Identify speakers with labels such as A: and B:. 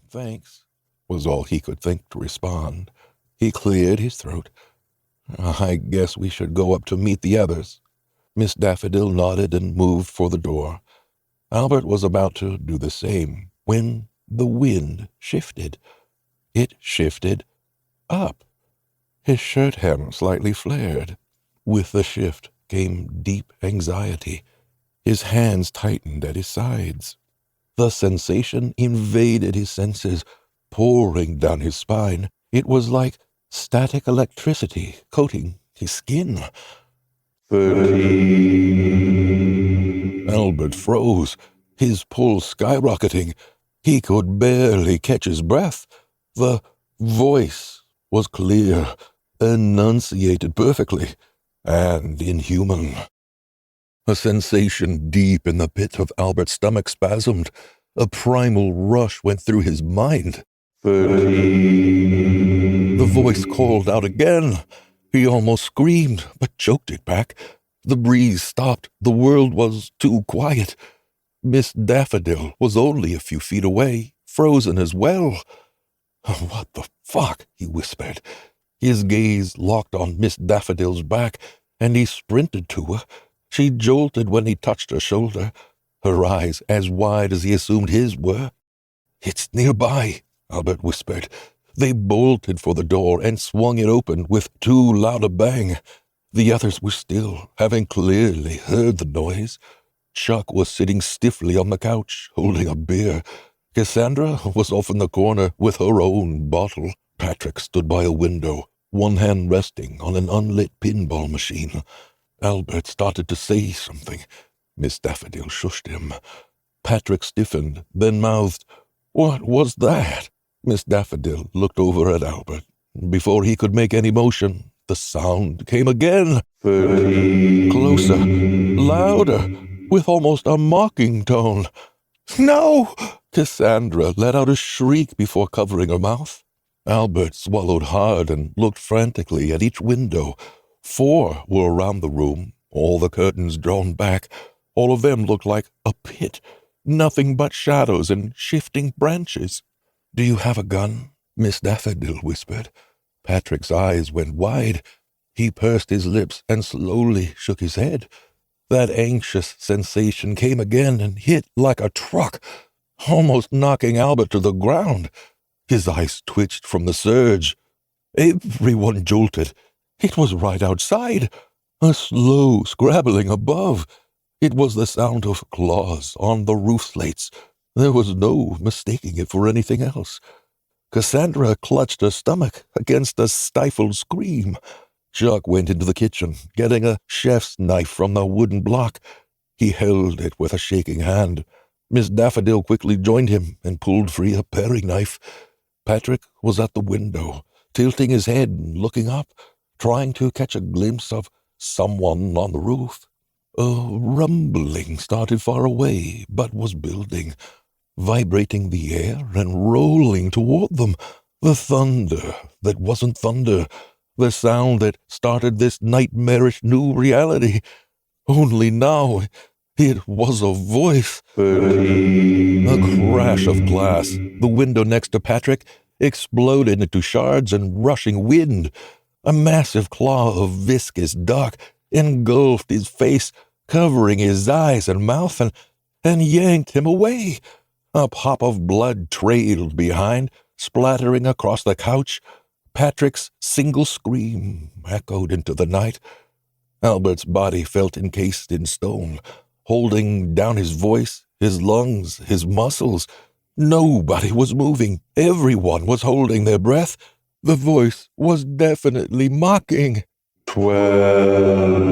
A: Thanks, was all he could think to respond. He cleared his throat. I guess we should go up to meet the others. Miss Daffodil nodded and moved for the door. Albert was about to do the same when the wind shifted. It shifted up. His shirt hem slightly flared. With the shift came deep anxiety. His hands tightened at his sides. The sensation invaded his senses, pouring down his spine. It was like static electricity coating his skin. 13. Albert froze, his pulse skyrocketing. He could barely catch his breath. The voice was clear, enunciated perfectly, and inhuman. A sensation deep in the pit of Albert's stomach spasmed. A primal rush went through his mind. 13. The voice called out again. He almost screamed, but choked it back. The breeze stopped. The world was too quiet. Miss Daffodil was only a few feet away, frozen as well. What the fuck? He whispered. His gaze locked on Miss Daffodil's back, and he sprinted to her. She jolted when he touched her shoulder, her eyes as wide as he assumed his were. It's nearby, Albert whispered. They bolted for the door and swung it open with too loud a bang. The others were still, having clearly heard the noise. Chuck was sitting stiffly on the couch, holding a beer. Cassandra was off in the corner with her own bottle. Patrick stood by a window, one hand resting on an unlit pinball machine. Albert started to say something. Miss Daffodil shushed him. Patrick stiffened, then mouthed, "What was that?" Miss Daffodil looked over at Albert. Before he could make any motion, the sound came again. 13. Closer, louder, with almost a mocking tone. "No!" Cassandra let out a shriek before covering her mouth. Albert swallowed hard and looked frantically at each window. 4 were around the room, all the curtains drawn back. All of them looked like a pit, nothing but shadows and shifting branches. "Do you have a gun?" Miss Daffodil whispered. Patrick's eyes went wide. He pursed his lips and slowly shook his head. That anxious sensation came again and hit like a truck, almost knocking Albert to the ground. His eyes twitched from the surge. Everyone jolted. It was right outside, a slow scrabbling above. It was the sound of claws on the roof slates. There was no mistaking it for anything else. Cassandra clutched her stomach against a stifled scream. Chuck went into the kitchen, getting a chef's knife from the wooden block. He held it with a shaking hand. Miss Daffodil quickly joined him and pulled free a paring knife. Patrick was at the window, tilting his head and looking up, trying to catch a glimpse of someone on the roof. A rumbling started far away, but was building, vibrating the air and rolling toward them. The thunder that wasn't thunder, the sound that started this nightmarish new reality. Only now it was a voice. 13. A crash of glass. The window next to Patrick exploded into shards and rushing wind. A massive claw of viscous dark engulfed his face, covering his eyes and mouth, and yanked him away. A pop of blood trailed behind, splattering across the couch. Patrick's single scream echoed into the night. Albert's body felt encased in stone, holding down his voice, his lungs, his muscles. Nobody was moving. Everyone was holding their breath. The voice was definitely mocking. 12.